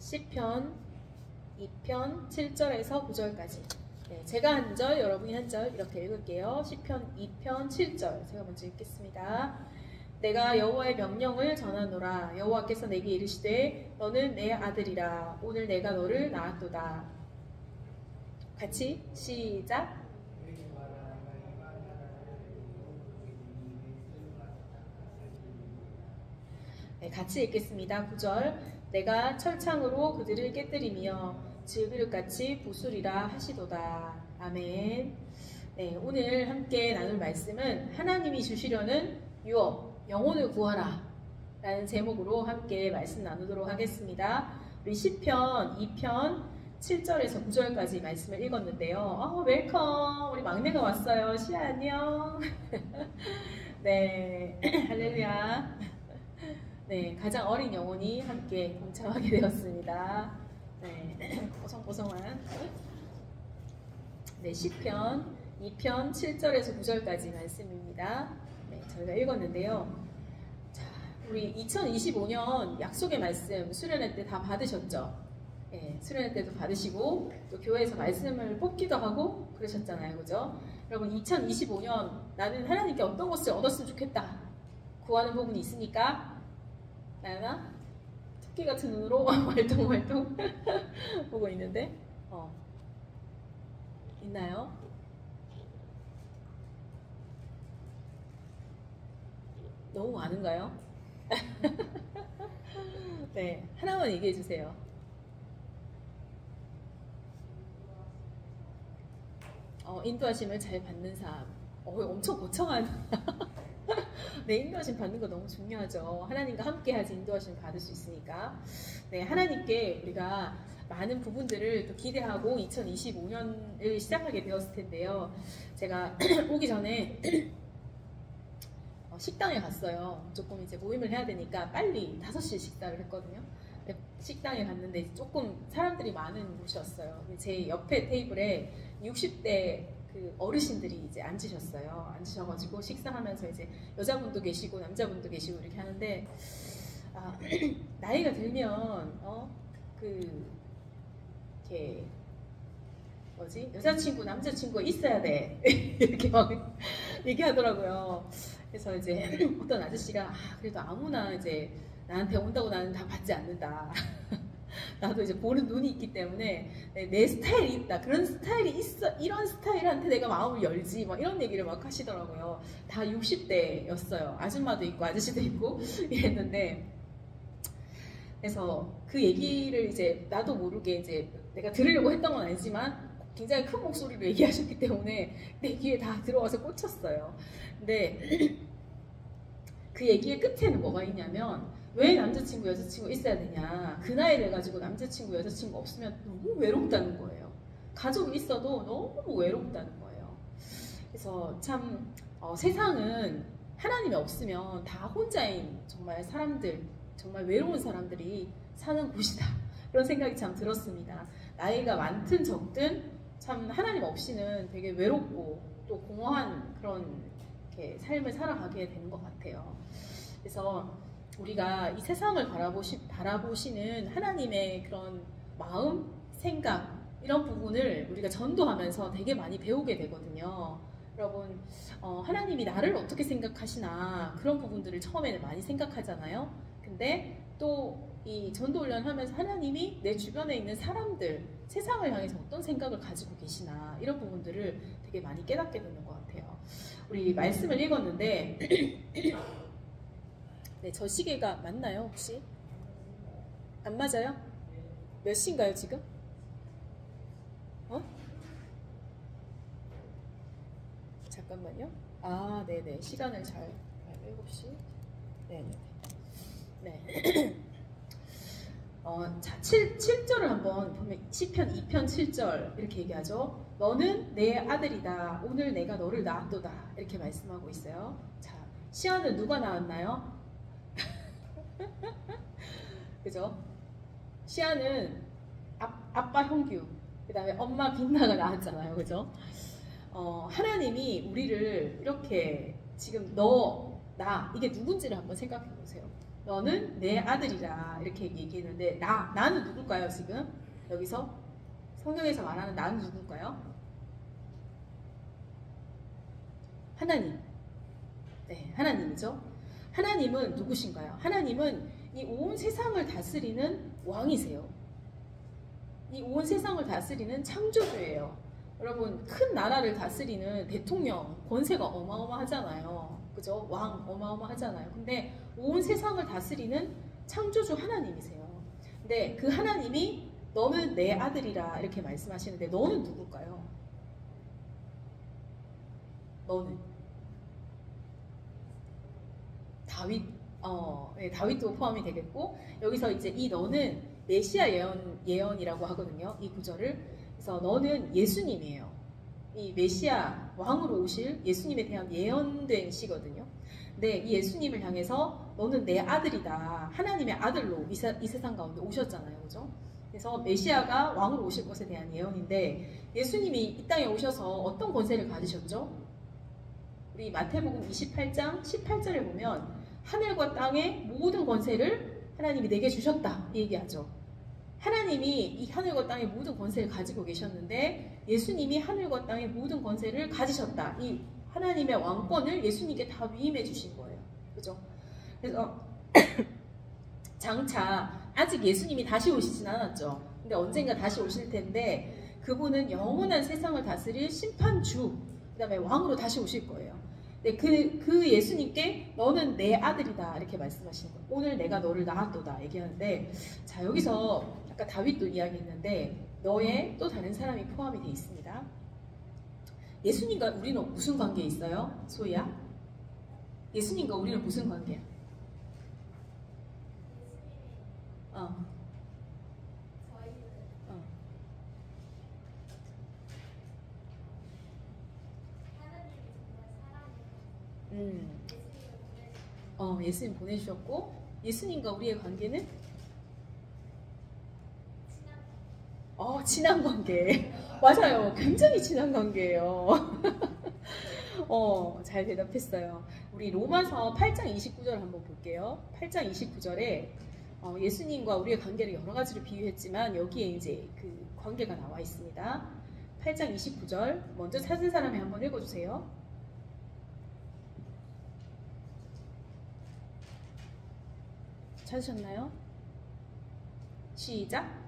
시편 2편 7절에서 9절까지. 네, 제가 한 절, 여러분이 한 절 이렇게 읽을게요. 시편 2편 7절 제가 먼저 읽겠습니다. 내가 여호와의 명령을 전하노라. 여호와께서 내게 이르시되 너는 내 아들이라. 오늘 내가 너를 낳았도다. 같이 시작. 네, 같이 읽겠습니다. 9절. 내가 철창으로 그들을 깨뜨리며 질그릇같이 부수리라 하시도다. 아멘. 네, 오늘 함께 나눌 말씀은 하나님이 주시려는 유업, 영혼을 구하라 라는 제목으로 함께 말씀 나누도록 하겠습니다. 우리 시편 2편 7절에서 9절까지 말씀을 읽었는데요. 웰컴. 우리 막내가 왔어요. 시아 안녕. 네, 할렐루야. 네, 가장 어린 영혼이 함께 동참하게 되었습니다. 네, 보송보송한. 네, 시편 2편 7절에서 9절까지 말씀입니다. 네, 저희가 읽었는데요. 자, 우리 2025년 약속의 말씀 수련회 때 다 받으셨죠? 네, 수련회 때도 받으시고 또 교회에서 말씀을 뽑기도 하고 그러셨잖아요. 그죠? 여러분 2025년 나는 하나님께 어떤 것을 얻었으면 좋겠다 구하는 부분이 있으니까 나연아? 토끼 같은 눈으로 활동 보고 있는데 있나요? 너무 많은가요? 네, 하나만 얘기해 주세요. 인도하심을 잘 받는 사람. 엄청 거창한. 네, 인도하심 받는 거 너무 중요하죠. 하나님과 함께 하지 인도하심 받을 수 있으니까. 네, 하나님께 우리가 많은 부분들을 또 기대하고 2025년을 시작하게 되었을 텐데요. 제가 오기 전에 식당에 갔어요. 조금 이제 모임을 해야 되니까 빨리 5시에 식사를 했거든요. 식당에 갔는데 조금 사람들이 많은 곳이었어요. 제 옆에 테이블에 60대 그 어르신들이 이제 앉으셨어요. 앉으셔가지고 식사하면서 이제 여자분도 계시고 남자분도 계시고 이렇게 하는데 나이가 들면 이렇게 뭐지 여자친구 남자친구가 있어야 돼 이렇게 막 얘기하더라고요. 그래서 이제 어떤 아저씨가 그래도 아무나 이제 나한테 온다고 나는 다 받지 않는다. 나도 이제 보는 눈이 있기 때문에 내 스타일이 있다. 그런 스타일이 있어. 이런 스타일한테 내가 마음을 열지. 막 이런 얘기를 막 하시더라고요. 다 60대였어요. 아줌마도 있고 아저씨도 있고 이랬는데 그래서 그 얘기를 이제 나도 모르게 이제 내가 들으려고 했던 건 아니지만 굉장히 큰 목소리로 얘기하셨기 때문에 내 귀에 다 들어와서 꽂혔어요. 근데 그 얘기의 끝에는 뭐가 있냐면 왜 남자친구 여자친구 있어야 되냐. 그 나이 돼가지고 남자친구 여자친구 없으면 너무 외롭다는 거예요. 가족이 있어도 너무 외롭다는 거예요. 그래서 참 세상은 하나님이 없으면 다 혼자인 정말 사람들, 정말 외로운 사람들이 사는 곳이다. 그런 생각이 참 들었습니다. 나이가 많든 적든 참 하나님 없이는 되게 외롭고 또 공허한 그런 이렇게 삶을 살아가게 되는 것 같아요. 그래서 우리가 이 세상을 바라보시는 하나님의 그런 마음, 생각 이런 부분을 우리가 전도하면서 되게 많이 배우게 되거든요. 여러분 하나님이 나를 어떻게 생각하시나 그런 부분들을 처음에는 많이 생각하잖아요. 근데 또 이 전도 훈련 하면서 하나님이 내 주변에 있는 사람들, 세상을 향해서 어떤 생각을 가지고 계시나 이런 부분들을 되게 많이 깨닫게 되는 것 같아요. 우리 말씀을 읽었는데 네, 저 시계가 맞나요 혹시? 안 맞아요? 몇 시인가요 지금? 잠깐만요. 네네, 시간을 잘 7시. 네네. 네. 자, 7절을 한번 보면 시편 2편 7절 이렇게 얘기하죠. 너는 내 아들이다. 오늘 내가 너를 낳았도다. 이렇게 말씀하고 있어요. 자, 시아는 누가 낳았나요? 그죠? 시아는 아빠 형규, 그 다음에 엄마 빛나가 낳았잖아요. 그죠? 하나님이 우리를 이렇게 지금 너, 나, 이게 누군지를 한번 생각해 보세요. 너는 내 아들이라 이렇게 얘기했는데 나는 누굴까요 지금? 여기서 성경에서 말하는 나는 누굴까요? 하나님. 네, 하나님이죠. 하나님은 누구신가요? 하나님은 이 온 세상을 다스리는 왕이세요. 이 온 세상을 다스리는 창조주예요. 여러분, 큰 나라를 다스리는 대통령 권세가 어마어마하잖아요. 그죠? 왕 어마어마하잖아요. 근데 온 세상을 다스리는 창조주 하나님이세요. 근데 그 하나님이 너는 내 아들이라 이렇게 말씀하시는데 너는 누굴까요? 너는 다윗, 네, 다윗도 포함이 되겠고 여기서 이제 이 너는 메시아 예언이라고 하거든요. 이 구절을. 그래서 너는 예수님이에요. 이 메시아 왕으로 오실 예수님에 대한 예언된 시거든요. 근데 이 예수님을 향해서 너는 내 아들이다. 하나님의 아들로 이 세상 가운데 오셨잖아요. 그죠? 그래서 메시아가 왕으로 오실 것에 대한 예언인데 예수님이 이 땅에 오셔서 어떤 권세를 가지셨죠? 우리 마태복음 28장 18절에 보면 하늘과 땅의 모든 권세를 하나님이 내게 주셨다 이 얘기하죠. 하나님이 이 하늘과 땅의 모든 권세를 가지고 계셨는데 예수님이 하늘과 땅의 모든 권세를 가지셨다. 이 하나님의 왕권을 예수님께 다 위임해 주신 거예요. 그죠? 그래서 장차 아직 예수님이 다시 오시진 않았죠. 근데 언젠가 다시 오실 텐데 그분은 영원한 세상을 다스릴 심판주 그 다음에 왕으로 다시 오실 거예요. 네, 그 예수님께 너는 내 아들이다 이렇게 말씀하시는 거예요. 오늘 내가 너를 낳았도다 얘기하는데 자 여기서 아까 다윗도 이야기했는데 너의 또 다른 사람이 포함이 되어 있습니다. 예수님과 우리는 무슨 관계에 있어요? 소희야? 예수님과 우리는 무슨 관계야? 예수님 보내주셨고 예수님과 우리의 관계는 친한 관계. 맞아요. 굉장히 친한 관계예요. 잘 대답했어요. 우리 로마서 8장 29절 한번 볼게요. 8장 29절에 예수님과 우리의 관계를 여러 가지로 비유했지만 여기에 이제 그 관계가 나와 있습니다. 8장 29절 먼저 찾은 사람이 한번 읽어주세요. 찾으셨나요? 시작.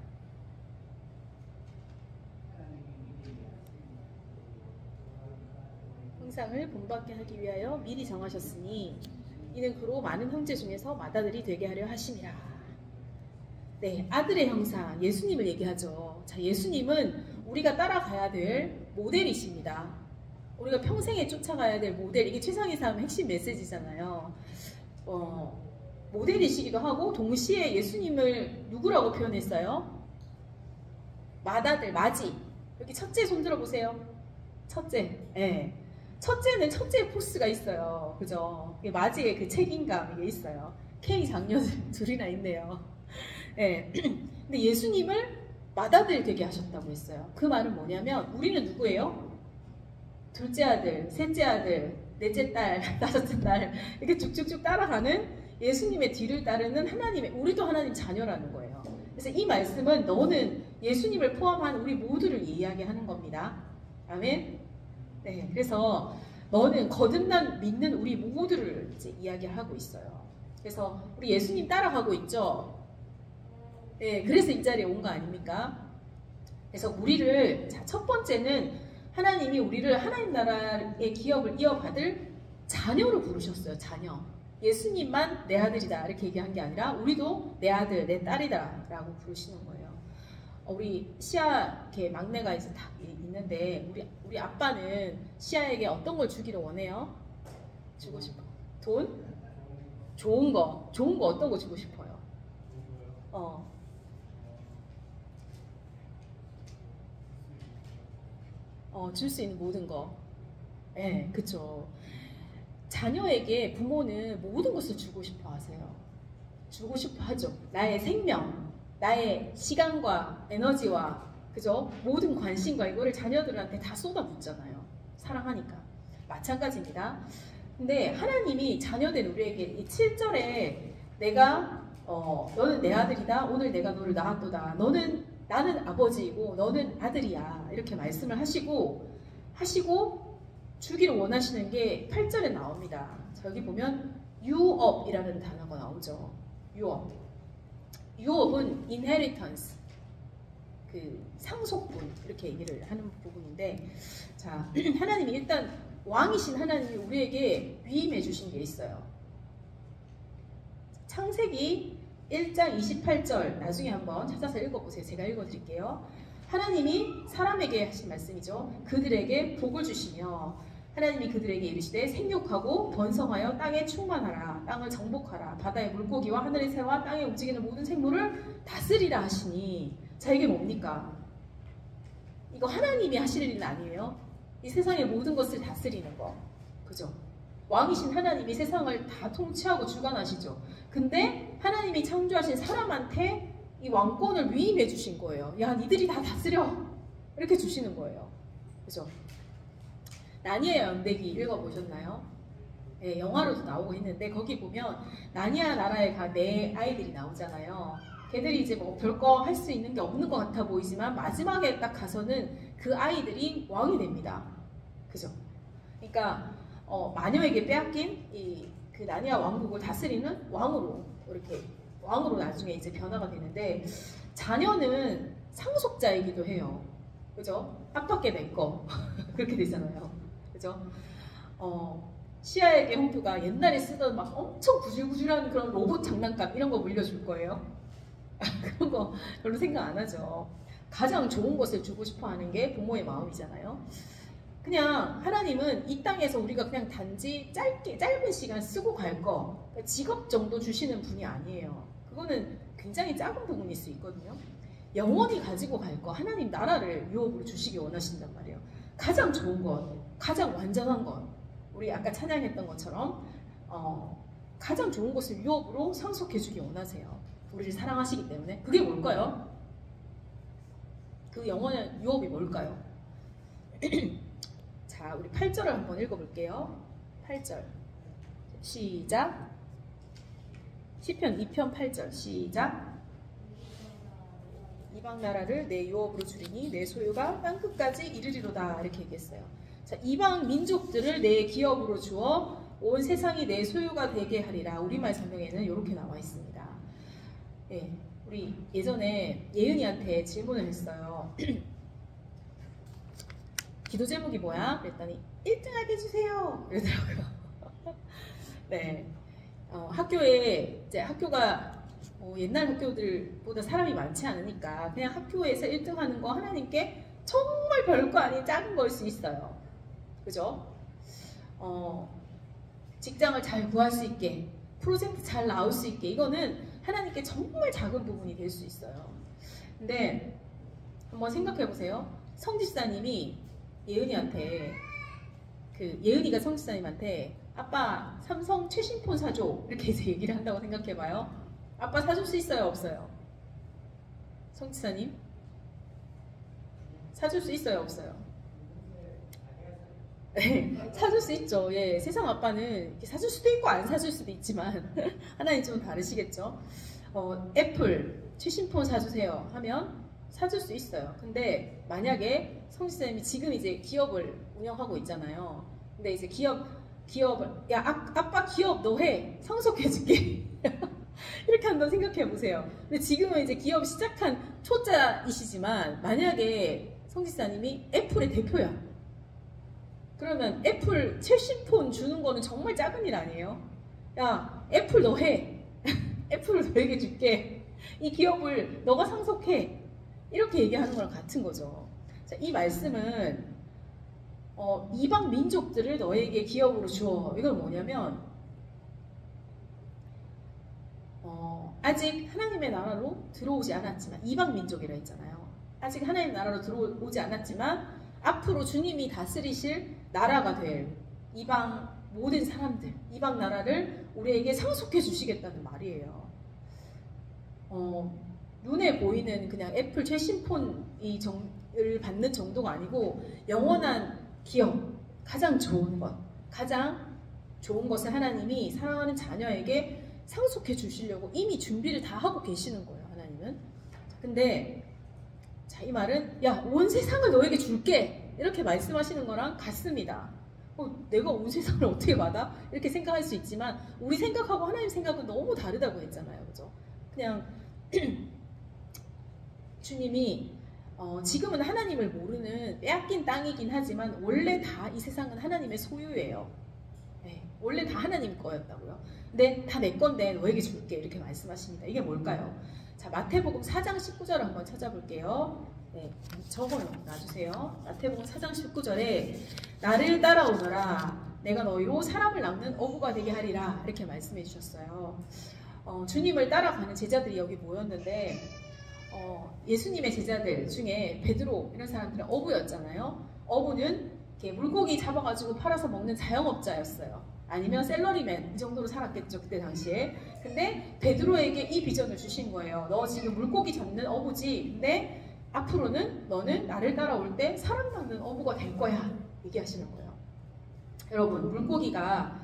형상을 본받게 하기 위하여 미리 정하셨으니 이는 그로 많은 형제 중에서 맏아들이 되게 하려 하심이라. 네, 아들의 형상 예수님을 얘기하죠. 자, 예수님은 우리가 따라가야 될 모델이십니다. 우리가 평생에 쫓아가야 될 모델. 이게 최상의 삶의 핵심 메시지잖아요. 모델이시기도 하고 동시에 예수님을 누구라고 표현했어요? 맏아들, 맏이. 여기 첫째 손 들어보세요. 첫째. 네. 첫째는 첫째의 포스가 있어요. 그죠? 맏이의 그 책임감 이게 있어요. K 장녀들 둘이나 있네요. 네. 근데 예수님을 맏아들 되게 하셨다고 했어요. 그 말은 뭐냐면 우리는 누구예요? 둘째 아들, 셋째 아들, 넷째 딸, 다섯째 딸 이렇게 쭉쭉쭉 따라가는 예수님의 뒤를 따르는 하나님의 우리도 하나님 자녀라는 거예요. 그래서 이 말씀은 너는 예수님을 포함한 우리 모두를 이야기하는 겁니다. 아멘. 네, 그래서 너는 거듭난 믿는 우리 모두를 이제 이야기하고 있어요. 그래서 우리 예수님 따라가고 있죠. 네, 그래서 이 자리에 온 거 아닙니까? 그래서 우리를 첫 번째는 하나님이 우리를 하나님 나라의 기업을 이어받을 자녀로 부르셨어요. 자녀. 예수님만 내 아들이다 이렇게 얘기한 게 아니라 우리도 내 아들, 내 딸이다 라고 부르시는 거예요. 우리 시아 이렇게 막내가 이제 딱 있는데 우리 아빠는 시아에게 어떤 걸 주기를 원해요? 주고 싶어. 돈? 좋은 거 어떤 거 주고 싶어요? 줄 수 있는 모든 거. 네, 그쵸. 자녀에게 부모는 모든 것을 주고 싶어 하세요. 주고 싶어 하죠. 나의 생명, 나의 시간과 에너지와 그죠? 모든 관심과 이거를 자녀들한테 다 쏟아붓잖아요. 사랑하니까. 마찬가지입니다. 근데 하나님이 자녀된 우리에게 이 7절에 너는 내 아들이다. 오늘 내가 너를 낳았도다. 나는 아버지이고 너는 아들이야. 이렇게 말씀을 하시고 주기를 원하시는 게 8절에 나옵니다. 자, 여기 보면 유업이라는 단어가 나오죠. 유업은 inheritance, 그 상속분 이렇게 얘기를 하는 부분인데, 자, 하나님이 일단 왕이신 하나님이 우리에게 위임해 주신 게 있어요. 창세기 1장 28절 나중에 한번 찾아서 읽어보세요. 제가 읽어드릴게요. 하나님이 사람에게 하신 말씀이죠. 그들에게 복을 주시며 하나님이 그들에게 이르시되 생육하고 번성하여 땅에 충만하라. 땅을 정복하라. 바다의 물고기와 하늘의 새와 땅에 움직이는 모든 생물을 다스리라 하시니. 자, 이게 뭡니까? 이거 하나님이 하실 일은 아니에요. 이 세상의 모든 것을 다스리는 거. 그죠? 왕이신 하나님이 세상을 다 통치하고 주관하시죠. 근데 하나님이 창조하신 사람한테 이 왕권을 위임해 주신 거예요. 야, 니들이 다 다스려. 이렇게 주시는 거예요. 그죠? 나니아 연대기 읽어보셨나요? 네, 영화로도 나오고 있는데 거기 보면 나니아 나라에 간 네 아이들이 나오잖아요. 걔들이 이제 뭐 별거 할 수 있는 게 없는 것 같아 보이지만 마지막에 딱 가서는 그 아이들이 왕이 됩니다. 그죠? 그러니까 마녀에게 빼앗긴 그 나니아 왕국을 다스리는 왕으로 나중에 이제 변화가 되는데, 자녀는 상속자이기도 해요. 그죠? 아빠께 내 거 그렇게 되잖아요. 그죠? 시아에게 홍표가 옛날에 쓰던 막 엄청 구질구질한 그런 로봇 장난감 이런 거 물려줄 거예요. 그런 거 별로 생각 안 하죠. 가장 좋은 것을 주고 싶어 하는 게 부모의 마음이잖아요. 그냥 하나님은 이 땅에서 우리가 그냥 단지 짧은 시간 쓰고 갈 거, 직업 정도 주시는 분이 아니에요. 그거는 굉장히 작은 부분일 수 있거든요. 영원히 가지고 갈 거, 하나님 나라를 유업으로 주시기 원하신단 말이에요. 가장 좋은 것, 가장 완전한 것, 우리 아까 찬양했던 것처럼 가장 좋은 것을 유업으로 상속해 주기 원하세요. 우리를 사랑하시기 때문에. 그게 뭘까요? 그 영원한 유업이 뭘까요? 자, 우리 8절을 한번 읽어볼게요. 8절 시작. 시편 2편 8절 시작. 이방 나라를 내 유업으로 주리니 내 소유가 땅끝까지 이르리로다. 이렇게 얘기했어요. 자, 이방 민족들을 내 기업으로 주어 온 세상이 내 소유가 되게 하리라. 우리말 성경에는 이렇게 나와 있습니다. 네, 우리 예전에 예은이한테 질문을 했어요. 기도 제목이 뭐야? 그랬더니 1등하게 해주세요. 이러더라고요. 네, 학교가 옛날 학교들보다 사람이 많지 않으니까 그냥 학교에서 1등하는 거 하나님께 정말 별거 아닌 작은 거일 수 있어요. 그죠? 직장을 잘 구할 수 있게, 프로젝트 잘 나올 수 있게, 이거는 하나님께 정말 작은 부분이 될 수 있어요. 근데 한번 생각해 보세요. 성집사님이 예은이한테, 예은이가 성집사님한테 아빠 삼성 최신폰 사줘 이렇게 해서 얘기를 한다고 생각해 봐요. 아빠 사줄 수 있어요, 없어요? 성집사님 사줄 수 있어요, 없어요? 네, 사줄 수 있죠. 예, 세상 아빠는 사줄 수도 있고 안 사줄 수도 있지만 하나님 좀 다르시겠죠. 애플 최신폰 사주세요 하면 사줄 수 있어요. 근데 만약에 성지사님이 지금 이제 기업을 운영하고 있잖아요. 근데 이제 기업을 아빠 기업 너 해, 상속해줄게 이렇게 한번 생각해 보세요. 근데 지금은 이제 기업 시작한 초짜이시지만 만약에 성지사님이 애플의 대표야. 그러면 애플 최신폰 주는 거는 정말 작은 일 아니에요? 야, 애플 너 해. 애플을 너에게 줄게. 이 기업을 너가 상속해. 이렇게 얘기하는 거랑 같은 거죠. 자, 이 말씀은 이방 민족들을 너에게 기업으로 주어. 이건 뭐냐면 아직 하나님의 나라로 들어오지 않았지만, 이방 민족이라 했잖아요. 아직 하나님의 나라로 들어오지 않았지만 앞으로 주님이 다스리실 나라가 될 이방 모든 사람들, 이방 나라를 우리에게 상속해 주시겠다는 말이에요. 눈에 보이는 그냥 애플 최신폰을 받는 정도가 아니고 영원한 기업, 가장 좋은 것을 하나님이 사랑하는 자녀에게 상속해 주시려고 이미 준비를 다 하고 계시는 거예요, 하나님은. 근데 자, 이 말은 야, 온 세상을 너에게 줄게 이렇게 말씀하시는 거랑 같습니다. 내가 온 세상을 어떻게 받아? 이렇게 생각할 수 있지만 우리 생각하고 하나님 생각은 너무 다르다고 했잖아요, 그죠? 그냥 주님이 지금은 하나님을 모르는 빼앗긴 땅이긴 하지만 원래 다 이 세상은 하나님의 소유예요. 네, 원래 다 하나님 거였다고요. 근데 다 내 건데 너에게 줄게 이렇게 말씀하십니다. 이게 뭘까요? 자, 마태복음 4장 19절을 한번 찾아볼게요. 네, 적어놔주세요. 마태복음 4장 19절에 나를 따라오너라 내가 너희로 사람을 낚는 어부가 되게 하리라 이렇게 말씀해 주셨어요. 주님을 따라가는 제자들이 여기 모였는데 예수님의 제자들 중에 베드로 이런 사람들은 어부였잖아요. 어부는 이렇게 물고기 잡아가지고 팔아서 먹는 자영업자였어요. 아니면 샐러리맨 이 정도로 살았겠죠, 그때 당시에. 근데 베드로에게 이 비전을 주신 거예요. 너 지금 물고기 잡는 어부지. 근데 앞으로는 너는 나를 따라올 때 사람 낚는 어부가 될 거야 얘기하시는 거예요. 여러분, 물고기가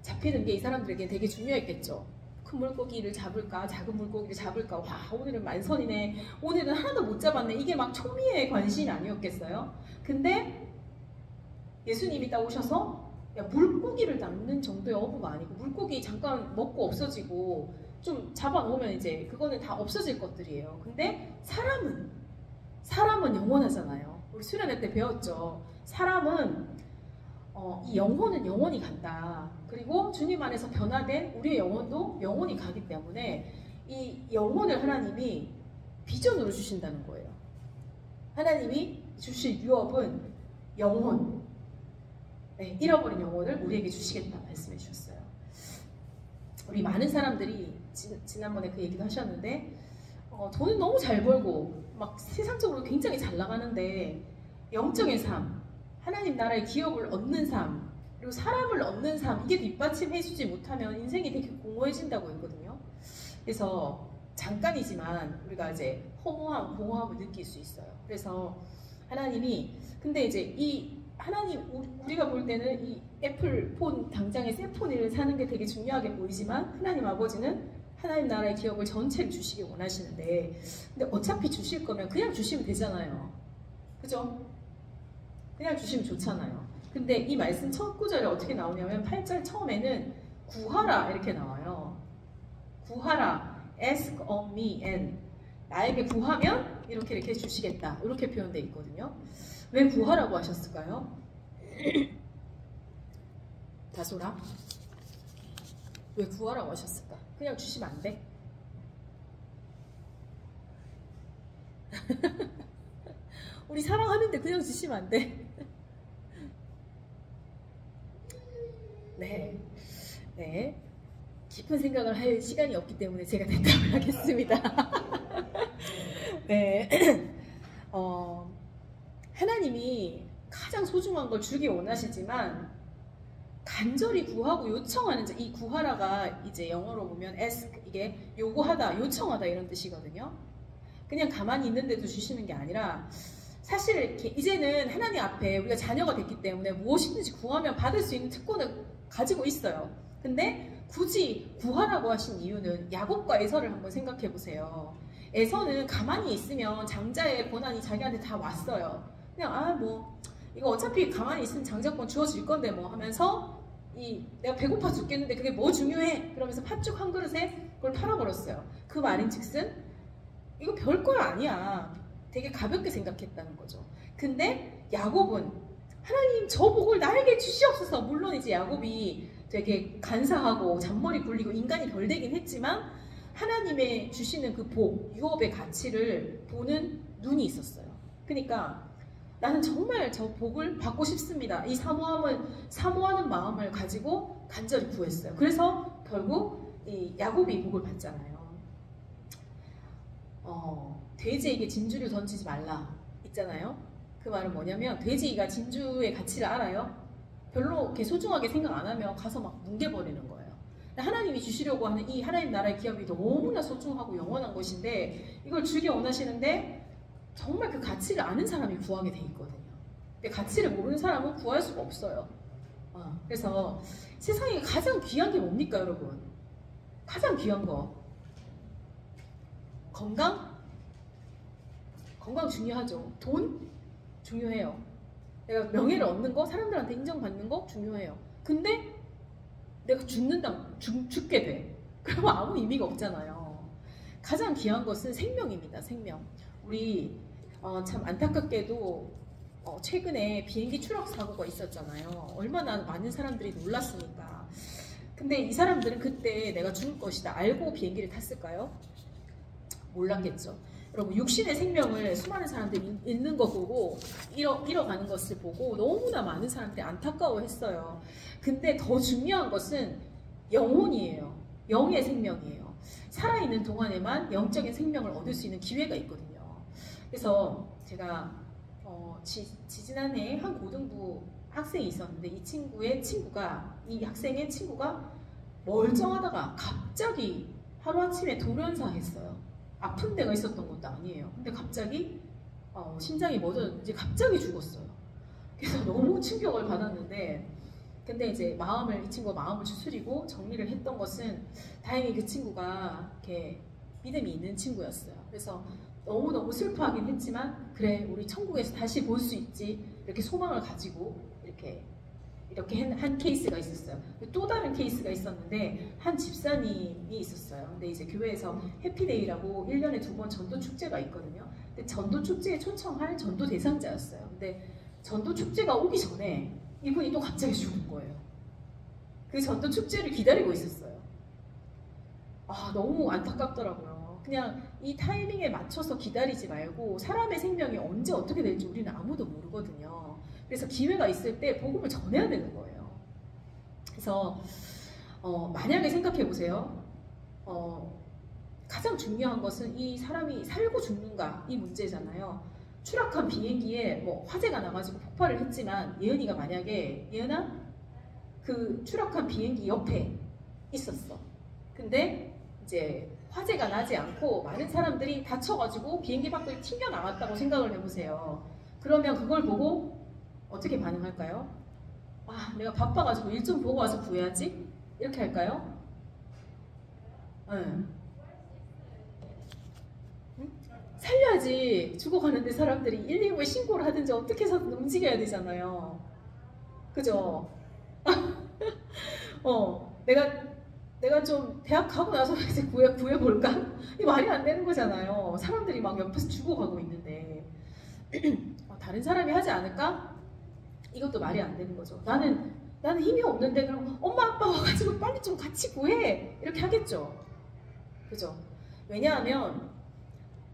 잡히는 게 이 사람들에게 되게 중요했겠죠. 큰 물고기를 잡을까 작은 물고기를 잡을까, 와 오늘은 만선이네, 오늘은 하나도 못 잡았네, 이게 막 초미의 관심이 아니었겠어요. 근데 예수님이 딱 오셔서 야, 물고기를 낚는 정도의 어부가 아니고 물고기 잠깐 먹고 없어지고 좀 잡아놓으면 이제 그거는 다 없어질 것들이에요. 근데 사람은 영원하잖아요. 우리 수련회 때 배웠죠. 사람은 이 영혼은 영원히 간다. 그리고 주님 안에서 변화된 우리의 영혼도 영원히 가기 때문에 이 영혼을 하나님이 비전으로 주신다는 거예요. 하나님이 주실 유업은 영혼, 네, 잃어버린 영혼을 우리에게 주시겠다 말씀해 주셨어요. 우리 많은 사람들이 지난번에 그 얘기도 하셨는데 돈은 너무 잘 벌고 막 세상적으로 굉장히 잘 나가는데 영적인 삶, 하나님 나라의 기업을 얻는 삶, 그리고 사람을 얻는 삶, 이게 뒷받침해주지 못하면 인생이 되게 공허해진다고 했거든요. 그래서 잠깐이지만 우리가 이제 허무함, 공허함을 느낄 수 있어요. 그래서 하나님이, 근데 이제 이 하나님, 우리가 볼 때는 이 애플 폰, 당장의 새 폰을 사는 게 되게 중요하게 보이지만 하나님 아버지는 하나님 나라의 기업을 전체를 주시길 원하시는데, 근데 어차피 주실 거면 그냥 주시면 되잖아요. 그죠? 그냥 주시면 좋잖아요. 근데 이 말씀 첫 구절에 어떻게 나오냐면 8절 처음에는 구하라 이렇게 나와요. 구하라, ask of me and 나에게 구하면 이렇게 주시겠다, 이렇게 표현되어 있거든요. 왜 구하라고 하셨을까요? 다소라? 왜 구하라고 하셨을까? 그냥 주시면 안 돼? 우리 사랑하는데 그냥 주시면 안 돼? 네. 깊은 생각을 할 시간이 없기 때문에 제가 대답을 하겠습니다. 네. 하나님이 가장 소중한 걸 주기 원하시지만 간절히 구하고 요청하는, 이 구하라가 이제 영어로 보면 ask, 이게 요구하다, 요청하다 이런 뜻이거든요. 그냥 가만히 있는데도 주시는 게 아니라 사실 이렇게 이제는 하나님 앞에 우리가 자녀가 됐기 때문에 무엇이든지 구하면 받을 수 있는 특권을 가지고 있어요. 근데 굳이 구하라고 하신 이유는 야곱과 에서를 한번 생각해 보세요. 에서는 가만히 있으면 장자의 권한이 자기한테 다 왔어요. 그냥 뭐 이거 어차피 가만히 있으면 장자권 주어질 건데 뭐 하면서 내가 배고파 죽겠는데 그게 뭐 중요해? 그러면서 팥죽 한 그릇에 그걸 팔아버렸어요. 그 말인즉슨 이거 별거 아니야. 되게 가볍게 생각했다는 거죠. 근데 야곱은 하나님 저 복을 나에게 주시옵소서. 물론 이제 야곱이 되게 간사하고 잔머리 굴리고 인간이 덜되긴 했지만 하나님의 주시는 그 복, 유업의 가치를 보는 눈이 있었어요. 그러니까 나는 정말 저 복을 받고 싶습니다. 이 사모하는 마음을 가지고 간절히 구했어요. 그래서 결국 이 야곱이 복을 받잖아요. 돼지에게 진주를 던지지 말라 있잖아요. 그 말은 뭐냐면 돼지가 진주의 가치를 알아요. 별로 이렇게 소중하게 생각 안 하면 가서 막 뭉개버리는 거예요. 하나님이 주시려고 하는 이 하나님 나라의 기업이 너무나 소중하고 영원한 것인데 이걸 주기 원하시는데 정말 그 가치를 아는 사람이 구하게 돼 있거든요. 근데 가치를 모르는 사람은 구할 수가 없어요. 그래서 세상에 가장 귀한 게 뭡니까, 여러분? 가장 귀한 거 건강? 건강 중요하죠. 돈? 중요해요. 내가 명예를 얻는 거, 사람들한테 인정받는 거 중요해요. 근데 내가 죽게 돼. 그러면 아무 의미가 없잖아요. 가장 귀한 것은 생명입니다. 생명. 우리 참 안타깝게도 최근에 비행기 추락 사고가 있었잖아요. 얼마나 많은 사람들이 놀랐습니까? 근데 이 사람들은 그때 내가 죽을 것이다 알고 비행기를 탔을까요? 몰랐겠죠. 여러분, 육신의 생명을 수많은 사람들이 잃는 거 보고 잃어가는 것을 보고 너무나 많은 사람들이 안타까워했어요. 근데 더 중요한 것은 영혼이에요. 영의 생명이에요. 살아있는 동안에만 영적인 생명을 얻을 수 있는 기회가 있거든요. 그래서 제가 지지난해 한 고등부 학생이 있었는데 이 학생의 친구가 멀쩡하다가 갑자기 하루아침에 돌연사했어요. 아픈 데가 있었던 것도 아니에요. 근데 갑자기 심장이 멎었는지 갑자기 죽었어요. 그래서 너무 충격을 받았는데, 근데 이제 이 친구가 마음을 추스리고 정리를 했던 것은 다행히 그 친구가 이렇게 믿음이 있는 친구였어요. 그래서 너무너무 슬퍼하긴 했지만, 그래, 우리 천국에서 다시 볼 수 있지, 이렇게 소망을 가지고 이렇게 한 케이스가 있었어요. 또 다른 케이스가 있었는데 한 집사님이 있었어요. 근데 이제 교회에서 해피데이라고 1년에 2번 전도 축제가 있거든요. 근데 전도 축제에 초청할 전도 대상자였어요. 근데 전도 축제가 오기 전에 이분이 또 갑자기 죽은 거예요. 그 전도 축제를 기다리고 있었어요. 너무 안타깝더라고요. 그냥 이 타이밍에 맞춰서 기다리지 말고, 사람의 생명이 언제 어떻게 될지 우리는 아무도 모르거든요. 그래서 기회가 있을 때 복음을 전해야 되는 거예요. 그래서 만약에 생각해 보세요. 가장 중요한 것은 이 사람이 살고 죽는가, 이 문제잖아요. 추락한 비행기에 화재가 나가지고 폭발을 했지만, 예은이가 만약에, 예은아, 그 추락한 비행기 옆에 있었어. 근데 이제 화재가 나지 않고 많은 사람들이 다쳐가지고 비행기 밖을 튕겨나갔다고 생각을 해보세요. 그러면 그걸 보고 어떻게 반응할까요? 내가 바빠가지고 일 좀 보고 와서 구해야지? 이렇게 할까요? 응. 살려야지. 죽어가는데 사람들이 119에 신고를 하든지 어떻게 해서든 움직여야 되잖아요. 그죠? 내가 좀 대학 가고 나서 이제 구해볼까? 이 말이 안 되는 거잖아요. 사람들이 막 옆에서 죽어가고 있는데 다른 사람이 하지 않을까? 이것도 말이 안 되는 거죠. 나는 힘이 없는데 그럼 엄마 아빠 와가지고 빨리 좀 같이 구해, 이렇게 하겠죠. 그죠? 왜냐하면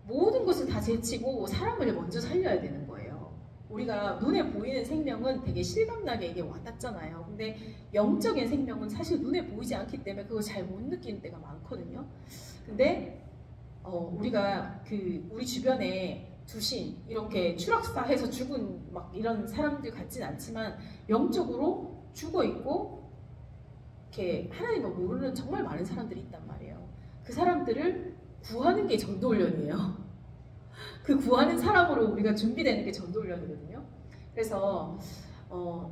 모든 것을 다 제치고 사람을 먼저 살려야 되는 거예요. 우리가 눈에 보이는 생명은 되게 실감나게 이게 와닿잖아요. 근데 영적인 생명은 사실 눈에 보이지 않기 때문에 그걸 잘 못 느끼는 때가 많거든요. 근데 우리가 우리 주변에 두신 이렇게 추락사해서 죽은 막 이런 사람들 같진 않지만, 영적으로 죽어 있고 이렇게 하나님을 모르는 정말 많은 사람들이 있단 말이에요. 그 사람들을 구하는 게 전도훈련이에요. 그 구하는 사람으로 우리가 준비되는 게 전도훈련이거든요. 그래서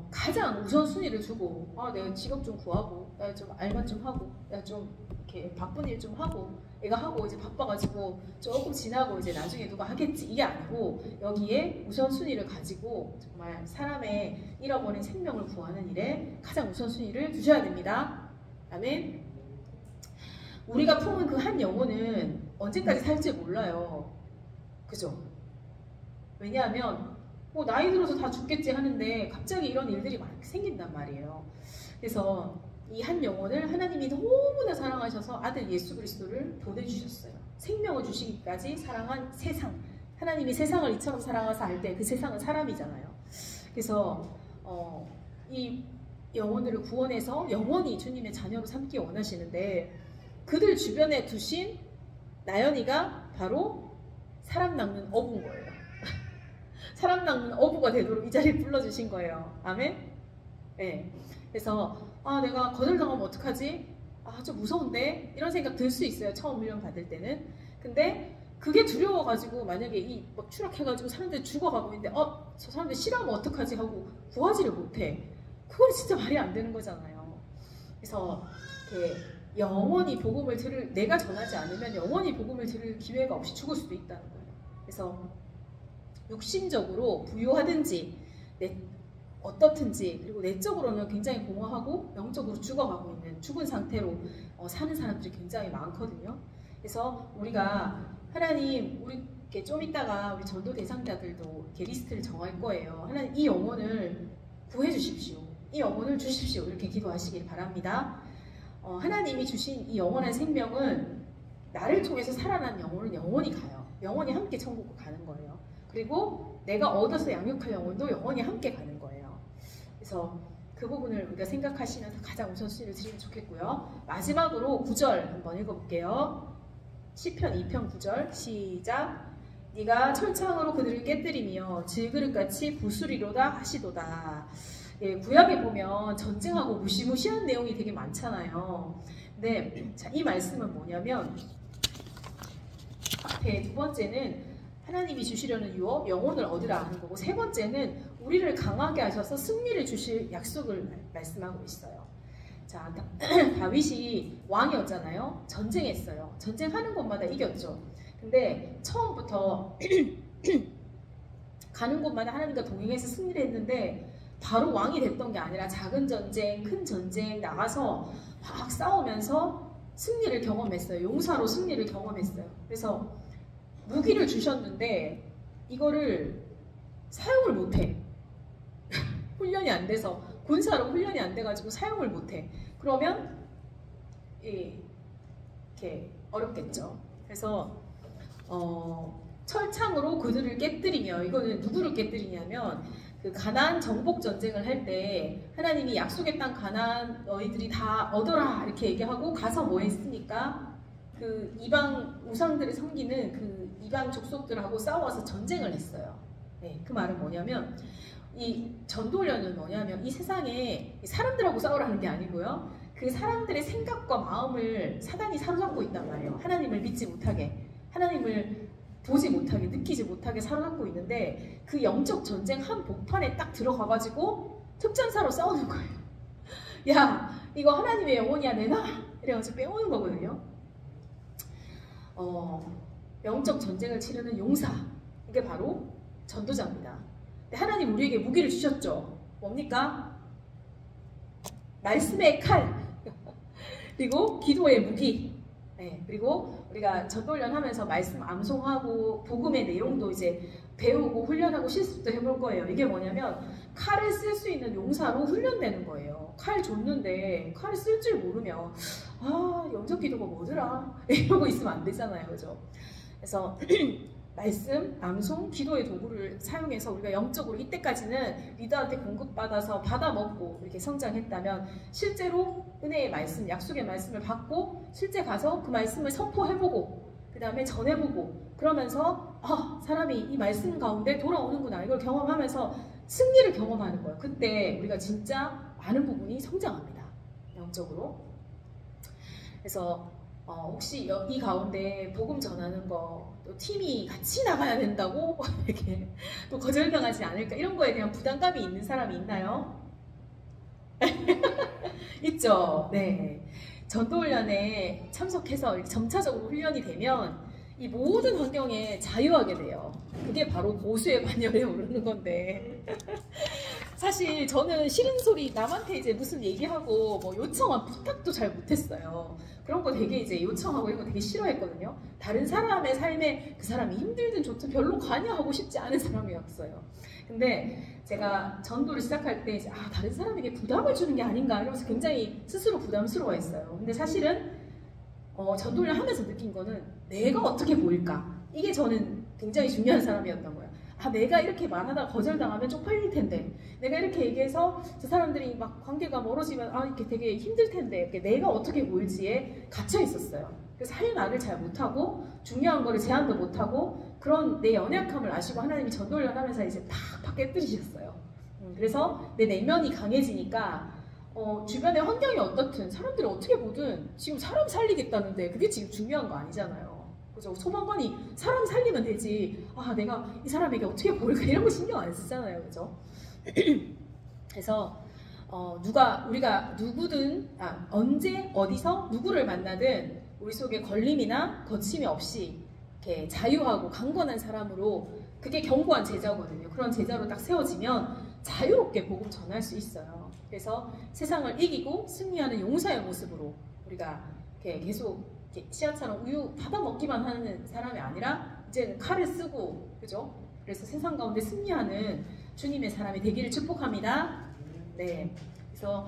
가장 우선순위를 주고, 내가 직업 좀 구하고, 내가 좀 알바 좀 하고, 내가 좀 이렇게 바쁜 일 좀 하고, 애가 하고 이제 바빠가지고 조금 지나고 이제 나중에 누가 하겠지, 이게 아니고, 여기에 우선순위를 가지고 정말 사람의 잃어버린 생명을 구하는 일에 가장 우선순위를 두셔야 됩니다. 아멘. 우리가 품은 그 한 영혼은 언제까지 살지 몰라요. 그죠? 왜냐하면 나이 들어서 다 죽겠지 하는데 갑자기 이런 일들이 많이 생긴단 말이에요. 그래서 이 한 영혼을 하나님이 너무나 사랑하셔서 아들 예수 그리스도를 보내주셨어요. 생명을 주시기까지 사랑한 세상, 하나님이 세상을 이처럼 사랑하사 할 때 그 세상은 사람이잖아요. 그래서 이 영혼들을 구원해서 영원히 주님의 자녀로 삼기 원하시는데, 그들 주변에 두신 나연이가 바로 사람 낚는 어부인 거예요. 사람 낚는 어부가 되도록 이 자리에 불러주신 거예요. 아멘? 네. 그래서 내가 거절당하면 어떡하지? 좀 무서운데? 이런 생각 들 수 있어요. 처음 훈련 받을 때는. 근데 그게 두려워가지고 만약에 막 추락해가지고 사람들이 죽어가고 있는데 저 사람들 싫어하면 어떡하지 하고 구하지를 못해. 그건 진짜 말이 안 되는 거잖아요. 그래서 이렇게 영원히 복음을 내가 전하지 않으면 영원히 복음을 들을 기회가 없이 죽을 수도 있다는 거예요. 그래서 육신적으로 부유하든지 어떻든지, 그리고 내적으로는 굉장히 공허하고 영적으로 죽어가고 있는, 죽은 상태로 사는 사람들이 굉장히 많거든요. 그래서 우리가 하나님, 우리 좀 이따가 우리 전도 대상자들도 이렇게 리스트를 정할 거예요. 하나님, 이 영혼을 구해 주십시오. 이 영혼을 주십시오. 이렇게 기도하시길 바랍니다. 하나님이 주신 이 영원한 생명은 나를 통해서 살아난 영혼은 영원히 가요. 영원히 함께 천국으로 가는 거예요. 그리고 내가 얻어서 양육할 영혼도 영원히 함께 가는 거예요. 그래서 그 부분을 우리가 생각하시면서 가장 우선순위를 드리면 좋겠고요. 마지막으로 9절 한번 읽어볼게요. 시편 2편 9절 시작. 네가 철창으로 그들을 깨뜨리며 질그릇같이 부수리로다 하시도다. 예, 구약에 보면 전쟁하고 무시무시한 내용이 되게 많잖아요. 근데 자, 이 말씀은 뭐냐면 앞에 두 번째는 하나님이 주시려는 유업, 영혼을 얻으라 하는 거고, 세 번째는 우리를 강하게 하셔서 승리를 주실 약속을 말씀하고 있어요. 자, 다윗이 왕이었잖아요. 전쟁했어요. 전쟁하는 곳마다 이겼죠. 근데 처음부터 가는 곳마다 하나님과 동행해서 승리를 했는데 바로 왕이 됐던 게 아니라 작은 전쟁, 큰 전쟁 나가서 막 싸우면서 승리를 경험했어요. 용사로 승리를 경험했어요. 그래서 무기를 주셨는데 이거를 사용을 못해. 훈련이 안 돼서, 군사로 훈련이 안 돼가지고 사용을 못해. 그러면 이렇게 어렵겠죠. 그래서 철창으로 그들을 깨뜨리며, 이거는 누구를 깨뜨리냐면 그 가나안 정복 전쟁을 할 때 하나님이 약속의 땅 가나안 너희들이 다 얻어라 이렇게 얘기하고 가서 뭐 했습니까? 그 이방 우상들을 섬기는 그 이방 족속들하고 싸워서 전쟁을 했어요. 네, 그 말은 뭐냐면 이 전도훈련은 뭐냐면 이 세상에 사람들하고 싸우라는 게 아니고요. 그 사람들의 생각과 마음을 사단이 사로잡고 있단 말이에요. 하나님을 믿지 못하게, 하나님을 보지 못하게, 느끼지 못하게 사로잡고 있는데 그 영적 전쟁 한 복판에 딱 들어가가지고 특전사로 싸우는 거예요. 야, 이거 하나님의 영혼이야 내놔! 이래가지고 빼오는 거거든요. 영적 전쟁을 치르는 용사, 이게 바로 전도자입니다. 하나님 우리에게 무기를 주셨죠. 뭡니까? 말씀의 칼, 그리고 기도의 무기. 네, 그리고 우리가 전도훈련 하면서 말씀 암송하고 복음의 내용도 이제 배우고 훈련하고 실습도 해볼 거예요. 이게 뭐냐면 칼을 쓸 수 있는 용사로 훈련되는 거예요. 칼 줬는데 칼을 쓸 줄 모르면 영적 기도가 뭐더라? 이러고 있으면 안 되잖아요. 그죠? 그래서 말씀, 암송, 기도의 도구를 사용해서 우리가 영적으로 이때까지는 리더한테 공급받아서 받아먹고 이렇게 성장했다면 실제로 은혜의 말씀, 약속의 말씀을 받고 실제 가서 그 말씀을 선포해보고 그 다음에 전해보고 그러면서 사람이 이 말씀 가운데 돌아오는구나 이걸 경험하면서 승리를 경험하는 거예요. 그때 우리가 진짜 많은 부분이 성장합니다. 영적으로. 그래서 혹시 이 가운데 복음 전하는 거 또 팀이 같이 나가야 된다고 이렇게 또 거절당하지 않을까 이런 거에 대한 부담감이 있는 사람이 있나요? 있죠. 네. 전도훈련에 참석해서 점차적으로 훈련이 되면 이 모든 환경에 자유하게 돼요. 그게 바로 고수의 반열에 오르는 건데 사실 저는 싫은 소리 남한테 이제 무슨 얘기하고 뭐 요청한 부탁도 잘 못했어요. 그런 거 되게 이제 요청하고 이런 거 되게 싫어했거든요. 다른 사람의 삶에 그 사람이 힘들든 좋든 별로 관여하고 싶지 않은 사람이었어요. 근데 제가 전도를 시작할 때 이제 다른 사람에게 부담을 주는 게 아닌가 이러면서 굉장히 스스로 부담스러워했어요. 근데 사실은 전도를 하면서 느낀 거는 내가 어떻게 보일까? 이게 저는 굉장히 중요한 사람이었던 거예요. 내가 이렇게 말하다가 거절당하면 쪽팔릴 텐데 내가 이렇게 얘기해서 저 사람들이 막 관계가 멀어지면 이렇게 되게 힘들 텐데 이렇게 내가 어떻게 보일지에 갇혀 있었어요. 그래서 할 말을 잘 못하고 중요한 거를 제안도 못하고 그런 내 연약함을 아시고 하나님이 전도를 하면서 이제 팍팍 깨뜨리셨어요. 그래서 내 내면이 강해지니까 주변의 환경이 어떻든 사람들이 어떻게 보든 지금 사람 살리겠다는데 그게 지금 중요한 거 아니잖아요. 그죠? 소방관이 사람 살리면 되지. 내가 이 사람에게 어떻게 보일까 이런 거 신경 안 쓰잖아요. 그죠? 그래서 우리가 누구든 언제 어디서 누구를 만나든 우리 속에 걸림이나 거침이 없이 이렇게 자유하고 강건한 사람으로, 그게 견고한 제자거든요. 그런 제자로 딱 세워지면 자유롭게 복음 전할 수 있어요. 그래서 세상을 이기고 승리하는 용사의 모습으로 우리가 이렇게 계속 씨앗처럼 우유 받아 먹기만 하는 사람이 아니라 이제는 칼을 쓰고, 그죠? 그래서 세상 가운데 승리하는 주님의 사람이 되기를 축복합니다. 네, 그래서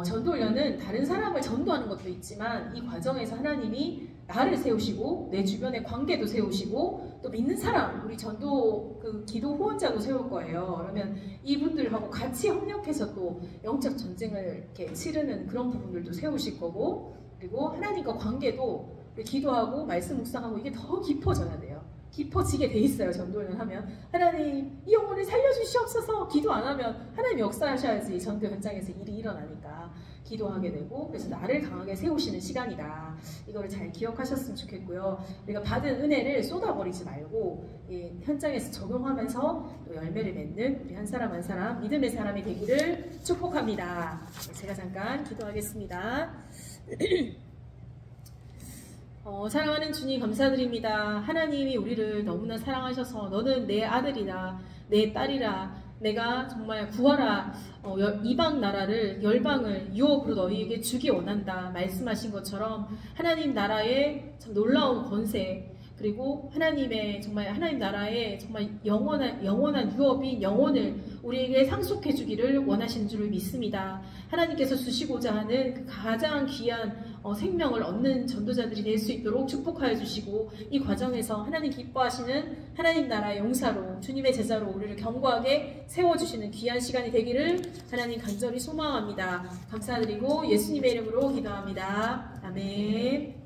전도훈련은 다른 사람을 전도하는 것도 있지만 이 과정에서 하나님이 나를 세우시고 내 주변의 관계도 세우시고 또 믿는 사람, 우리 전도 기도 후원자도 세울 거예요. 그러면 이분들하고 같이 협력해서 또 영적 전쟁을 이렇게 치르는 그런 부분들도 세우실 거고, 그리고 하나님과 관계도 우리 기도하고 말씀 묵상하고 이게 더 깊어져야 돼요. 깊어지게 돼 있어요. 전도를 하면 하나님 이 영혼을 살려주시옵소서. 기도 안 하면 하나님 역사하셔야지 전도 현장에서 일이 일어나니까 기도하게 되고, 그래서 나를 강하게 세우시는 시간이다. 이거를 잘 기억하셨으면 좋겠고요. 우리가 받은 은혜를 쏟아버리지 말고 현장에서 적용하면서 또 열매를 맺는 우리 한 사람 한 사람 믿음의 사람이 되기를 축복합니다. 제가 잠깐 기도하겠습니다. 사랑하는 주님 감사드립니다. 하나님이 우리를 너무나 사랑하셔서 너는 내 아들이라 내 딸이라 내가 정말 구하라, 이방 나라를 열방을 유업으로 너희에게 주기 원한다 말씀하신 것처럼 하나님 나라의 참 놀라운 권세, 그리고 하나님 나라의 정말 영원한 유업인 영혼을 우리에게 상속해 주기를 원하시는 줄을 믿습니다. 하나님께서 주시고자 하는 그 가장 귀한 생명을 얻는 전도자들이 될 수 있도록 축복하여 주시고, 이 과정에서 하나님 기뻐하시는 하나님 나라의 용사로 주님의 제자로 우리를 견고하게 세워주시는 귀한 시간이 되기를 하나님 간절히 소망합니다. 감사드리고 예수님의 이름으로 기도합니다. 아멘.